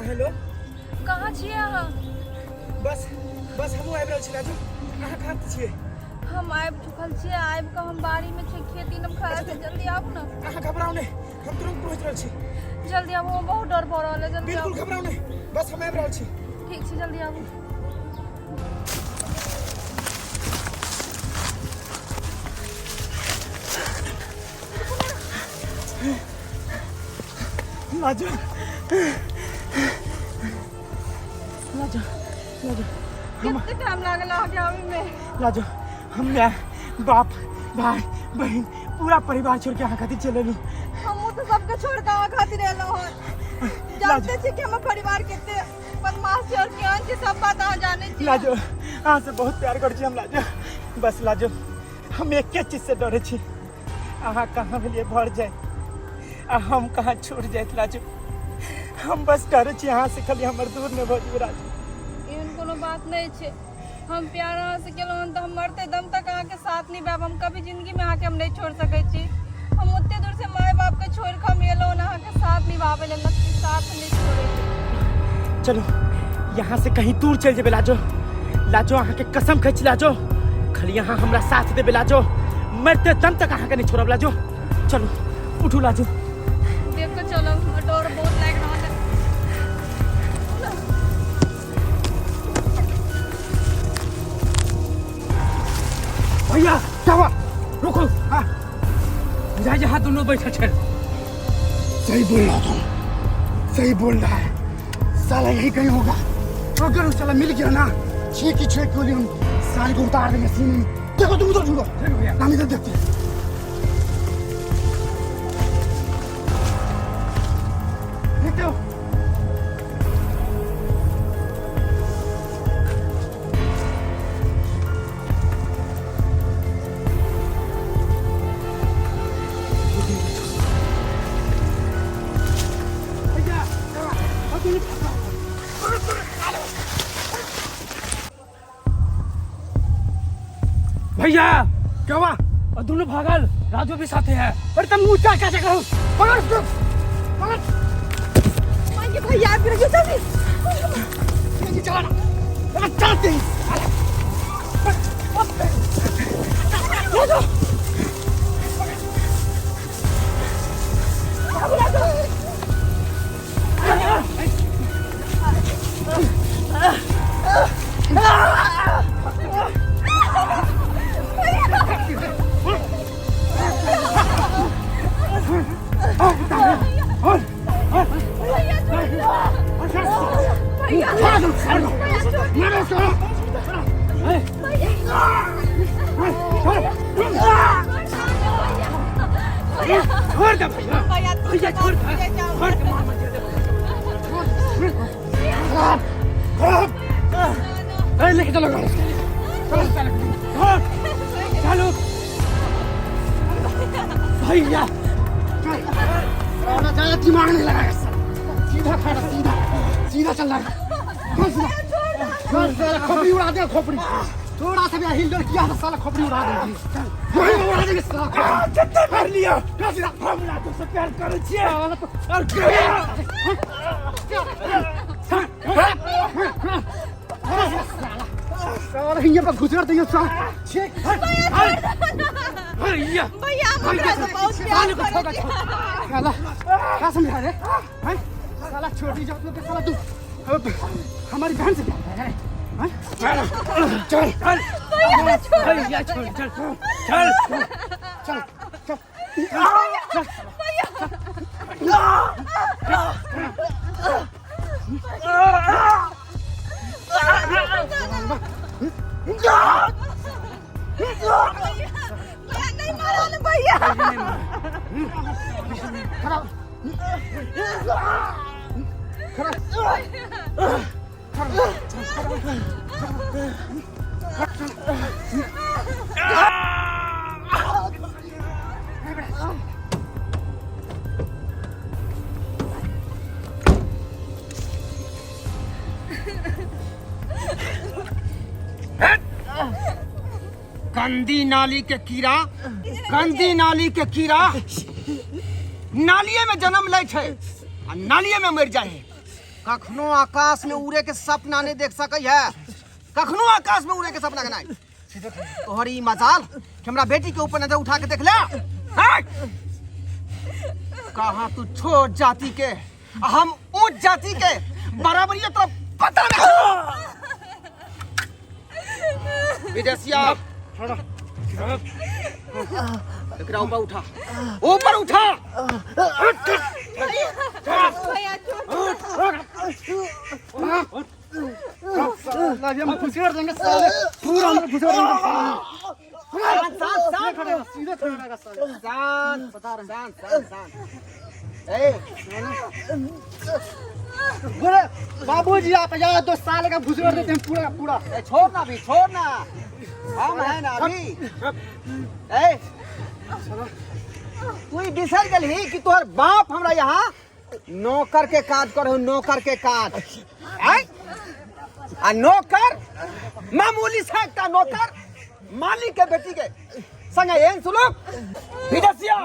Hello कहाँ छियै अहाँ? बस हमहूँ आबि रहल छी राजू। अहाँ कहाँ छियै? हम आबि चुकल छियै। आबि कऽ हम बाड़ी में छी, खेती में खड़ा छै। जल्दी आबू ना। अहाँ घबराओ नहीं, हम तुरंत पहुँच रहल छी। जल्दी आबू, हम बहुत डर भऽ रहल है। जल्दी बिल्कुल आबू। घबराओ नहीं, बस हम आबि रहल छी। ठीक छै, जल्दी आबू। राजू कितने टाइम लागल आगे आवे में? राजू हम बाप भाई बहन पूरा परिवार छोड़ के यहाँ खातिर चले लू। हम तो सबके छोड़ के आवा खातिर एलो हन। जानते छी कि हम परिवार कितने बदमाश छै और केहन छै, सब बात अहाँ जाने छी। लाजो अहाँ से बहुत प्यार कर छी हम लाजो। बस लाजो हम एक चीज से डरे छी, अहाँ कहाँ लिए भर जाए आ हम कहाँ छूट जाए। लाजो हम बस डरे छी अहाँ से खाली हमर दूर न भऽ जाए। राजू एहन कोनो बात नहीं छै। हम प्यार अहाँ से केलहुँ हन तो हम मरते दम तक अहाँ के साथ नहीं बैब। हम कभी जिंदगी में अहाँ के हम नहीं छोड़ सकै छी। हम उतने दूर से माय बाप के छोड़ के हम एलहुँ हन अहाँ के साथ निभावे लेल, साथ नहीं छोड़े। चलो यहाँ से कहीं दूर चल जेबे लाजो। लाजो अहाँ के कसम खाई छी लाजो, खाली यहाँ हमरा साथ देबे लाजो। मरते दम तक अहाँ के नहीं छोड़ब लाजो। चलो उठू लाजो। देख के चलो, डर बहुत लाग रहा है। भैया क्या हुआ? रुको। हाँ यहाँ दोनों बैठे थे। सही बोल रहा तुम, सही बोल रहा है। साला यही कहीं होगा। अगर उस साला मिल गया ना, छह की गोली हम साले को उतार देंगे सीने में। देखो तुम उधर झुको, हम इधर देखते हैं। देखते हो भैया क्या हुआ? और दोनों भागल, राजू भी साथे है। अरे तुम मुँह क्या करो? पकड़ उसको, पकड़। भैया फिर जल्दी चलाना, चलते हैं। लेके चलो चलो भैया। दिमाग नहीं लगाया, सीधा खड़ा, सीधा चल रहा है। खोपड़ी उड़ा दे, खोपड़ी थोड़ा सा भी हिल डुल किया तो साला खोपड़ी उड़ा देंगे। उड़ा देंगे साला। कितना कर लिया? हमरा तो से प्यार करे छिए और साला हिया पर गुजर दियो साला। भैया भैया हमरा से बहुत प्यार करे छी। साला क्या समझा रहे हैं? साला छोटी जात के साला तू हमारी बहन से प्यार है? चल चल भैया छोड़, चल चल चल चल नहीं मारो भैया। गंदी नाली के कीड़ा, गंदी नाली के कीड़ा नालिये में जन्म ले छे आ नालिये में मर जाए। कखनो आकाश में उड़े के सपना नहीं देख सकै है, कखनो आकाश में उड़े के सपना के नहीं। तोहरी मजाल कि हमरा बेटी के ऊपर नजर उठा के देख ले। कहा तू छोट जाति के हम ऊंच जाति के बराबरी तो पता नहीं। विदेशिया एकरा ऊपर उठा, ऊपर उठा। हम खुशी कर देंगे साले, पूरा हम खुशी कर देंगे। सीधे खड़ा रहा साले। शांत बता रहे, शांत। ए बोले बाबूजी आप यहाँ तो साले का खुशी कर देते हैं पूरा। छोड़ना भी छोड़ना, हम है ना अभी। ए तू बिसर गली कि तोहर बाप हमरा यहाँ नौकर के काज करे, नौकर के काज। आ नौकर मामूली सा एकटा नौकर मालिक के बेटी के संगे एहन सुलूक। विदेशिया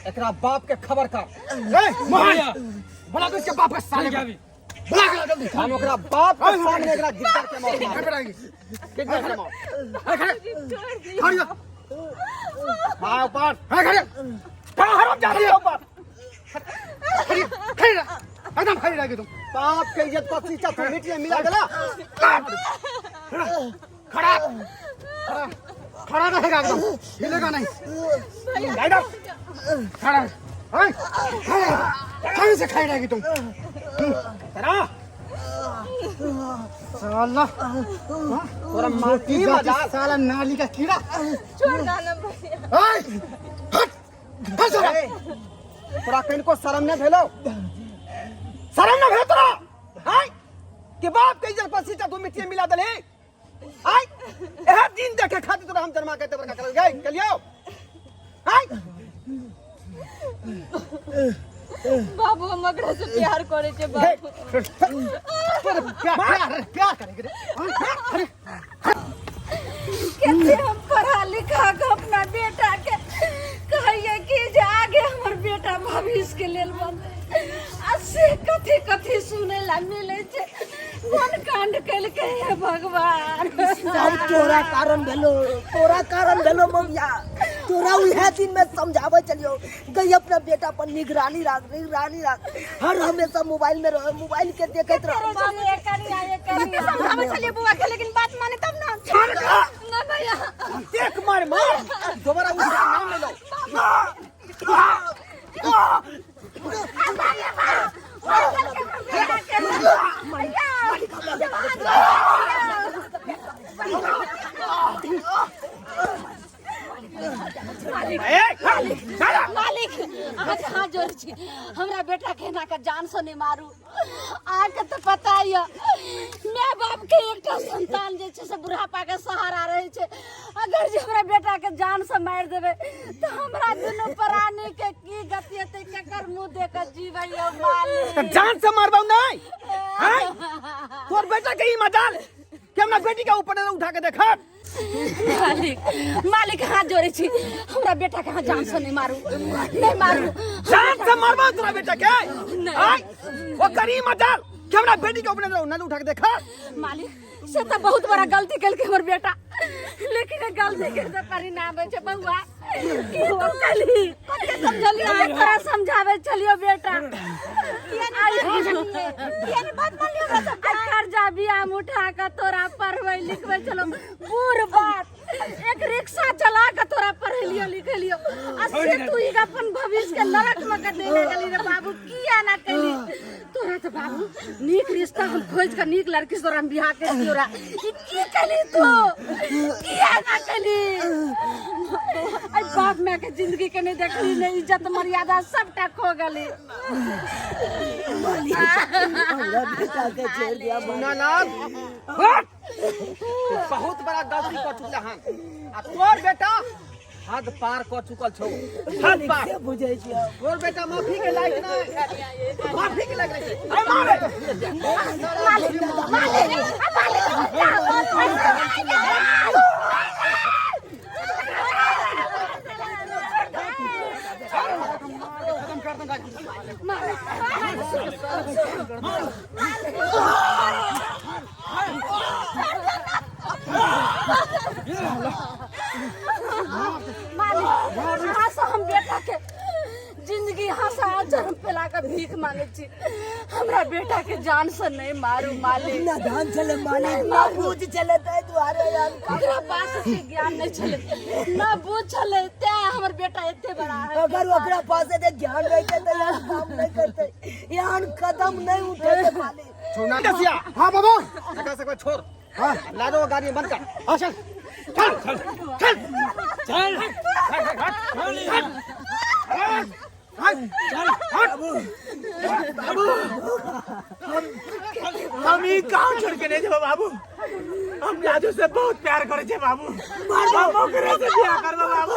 एकरा बाप के खबर कर। बोला तो इसके बाप का साले का भी बोला के जल्दी। हम ओकरा बाप के सामने एकरा गिद्दर के मौत मारेंगे। गिद्दर के मौत। खड़िया मां ऊपर खड़िया कहां हरम जा रही है ऊपर। खड़ी एकदम खड़ी रह गई तुम। बाप के इज्जत पर सीचा तू मिट्टी में मिला देला। खड़ा रहेगा एकदम, हिलेगा नहीं। खड़ा कहीं से खाई रहेगी तुम। तेरा साला तोरा माटी मजाल साला नाली का कीड़ा। छोड़ देना भैया। तोरा कहीं को शर्म न भेलो, शर्म न भेलो तोरा। हाय के बाप के इज्जत पर सीचा तू मिट्टी में मिला देले। हाय एह दिन देखे खातिर तोरा हम जन्मा के तेबर का कर गए कलियो। हाय बाबू हम अकरा से प्यार करे छे बाबू। प्यार करेंगे कैसे हम पढ़ा लिखा के अपना बेटा के कहिए कि जे आगे हमर बेटा भविष्य के लेल बनते। से कथी सुने ला मिले छे, मन कांड कल के हे भगवान। सब तोरा कारण भेलो मम्मिया। तोरा उहे दिन में समझावे चलियो गई अपना बेटा पर निगरानी राख। हर हमेशा मोबाइल में रहो, मोबाइल के देखत रहो। समझावे चलिए बुआ के, लेकिन बात माने तब ना। ना भैया देख मार दोबारा उसका नाम ले लो। मालिक आज हाथ जोड़ छी, हमरा बेटा के ना का जान से नहीं मारू। आके तो पता ही है माँ बाप के एकटा संतान जे छे से बुढ़ापा के सहारा रहे छे। अगर जे हमरा बेटा के जान से मार देबे तो हमरा दुनू प्राणी के की गति हेतै, केकर मुंह देख के जीबै यो मालिक। जान से मारबाऊ नहीं। हाय तोर बेटा के ही मजाल कि हमरा बेटी के ऊपर उठा के देखा। मालिक हाथ जोड़े छी, हमरा बेटा के हाथ जान से नहीं मारू। जान से मारबा तोरा बेटा के। हाय ओ करी मजाल कि हमरा बेटी के ऊपर उठा के देखा। मालिक से तो बहुत बड़ा गलती कल के हमर बेटा, लेकिन गलती के तो परिणाम है बउआ। की हो कली कते समझलियो, आ तोरा समझावे चलियो बेटा। केन बात मानियो बेटा, कर्जा बियाह उठा के तोरा पढ़बै लिखबै चलो बूढ़ बात। एक रिक्शा चला के तोरा पढ़लियो लिखलियो, अससे तू ही अपन भविष्य के नरक में के देले गेली रे बाबू। किया ना कली तोरा तो बाबू नीक रिश्ता हम खोज के नीक लड़की से तोरा बियाह के दियो रा। की कली तू किया ना कली। आई बाप मैं के जिंदगी के नहीं देखली, नहीं इज्जत मर्यादा सबटा खो गली। बहुत बड़ा गलती कर चुकला हम। आ तोर बेटा हद पार कर चुकल छौ। हद पार बुझै छी तोर बेटा माफी के लायक नहीं, माफी के लायक नहीं। अरे मारे मालिक यहाँ से हम बेटा के जिंदगी यहाँ से जन्म पेला के भीख मांगे छी हमरा बेटा के जान से नहीं मारू मालिक ना धान चले मालिक ना बूझ चले ते दुआरे यार ओकरा पास से ज्ञान नहीं चले ना बुझ चले ते हमर बेटा इतने बड़ा है अगर ओकरा पास से ज्ञान रहते तो यार काम नहीं करते यार कदम नहीं उठेते मालिक छोड़ना दसिया हाँ बाबू सका सका छोड़ हाँ ला दो गाड़ी बंद कर हाँ चल चल चल चल चल हम ही गाँव छोड़ के नहीं जाओ बाबू हम राजू से बहुत प्यार करे छे बाबू हम ओकरे से बियाह करबो बाबू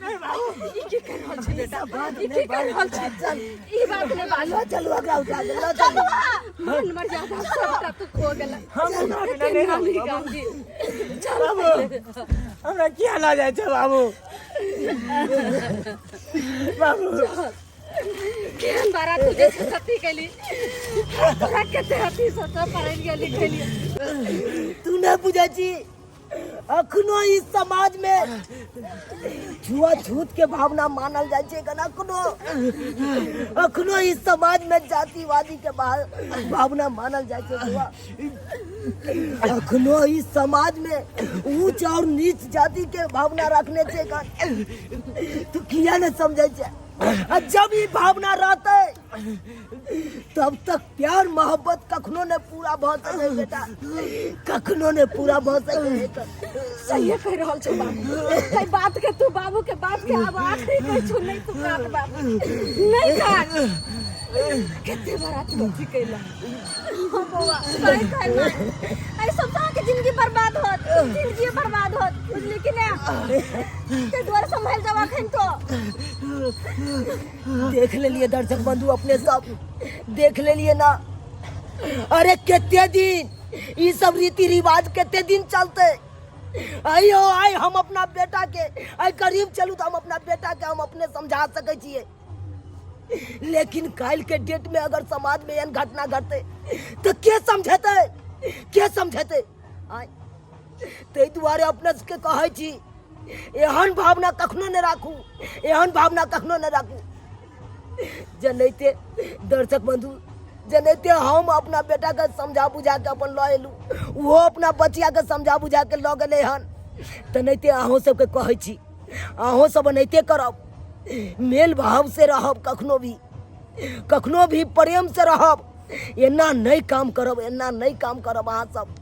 नहीं बाबू ई के कर रहल छै बेटा ई के कर रहल छै ई बात ने बालो चलो अगला उठा दे लो चल मन मर्यादा सबटा तो खो गेला हम नहीं गांधी बाबू हमरा क्या ना जाए छे बाबू बाबू केहन बारा तुझे सती गेली तोरा कते हती सत पढ़ल गेली गेली तू नहीं बुझा छी अखनो इस समाज में छुआछूत के भावना मानल जाय छै कना अखनो इस समाज में जातिवादी के भावना मानल जाय छै बुआ अखनो इस समाज में ऊंच और नीच जाति के भावना रखने छै तू किया नहीं समझे छै जब ये भावना रहते तब तक प्यार मोहब्बत कखनो ने पूरा भ सके बेटा कखनो ने पूरा भ सके सही कह रहल छै बाबू कई बात के तू बाबू के बात के अब आखिरी कह छु नहीं तू काट बाबू नहीं काट कितने बार तू गलती कैला हां बौआ सही कहना ऐ सब के जिंदगी बर्बाद होत जिंदगी बर्बाद होत बुझली कि नहीं ते द्वार संभाल जावा खन तो देख ले लिए दर्शक बंधु अपने सब देख ले लिए ना अरे कितने दिन ये सब रीति रिवाज कितने दिन चलते आइयो आई हम अपना बेटा के आई करीब चलू तो हम अपना बेटा के हम अपने समझा सके छिए लेकिन काल के डेट में अगर समाज में एहन घटना घटते तो के समझते ते दुआरे अपने के कहे छी एहन भावना कखनो न राखू एहन भावना कखनो न राखू जनैते दर्शक बंधु जनैते हम अपना बेटा के समझा बुझा के अपन ल एलू वो अपना बचिया के समझा बुझा के ल गेले हन तनैते अहों सबके कहै छी अहों सब एनाहिते करब मेल भाव से रहब कखनो भी प्रेम से रहब एना नहीं काम करब अहाँ सब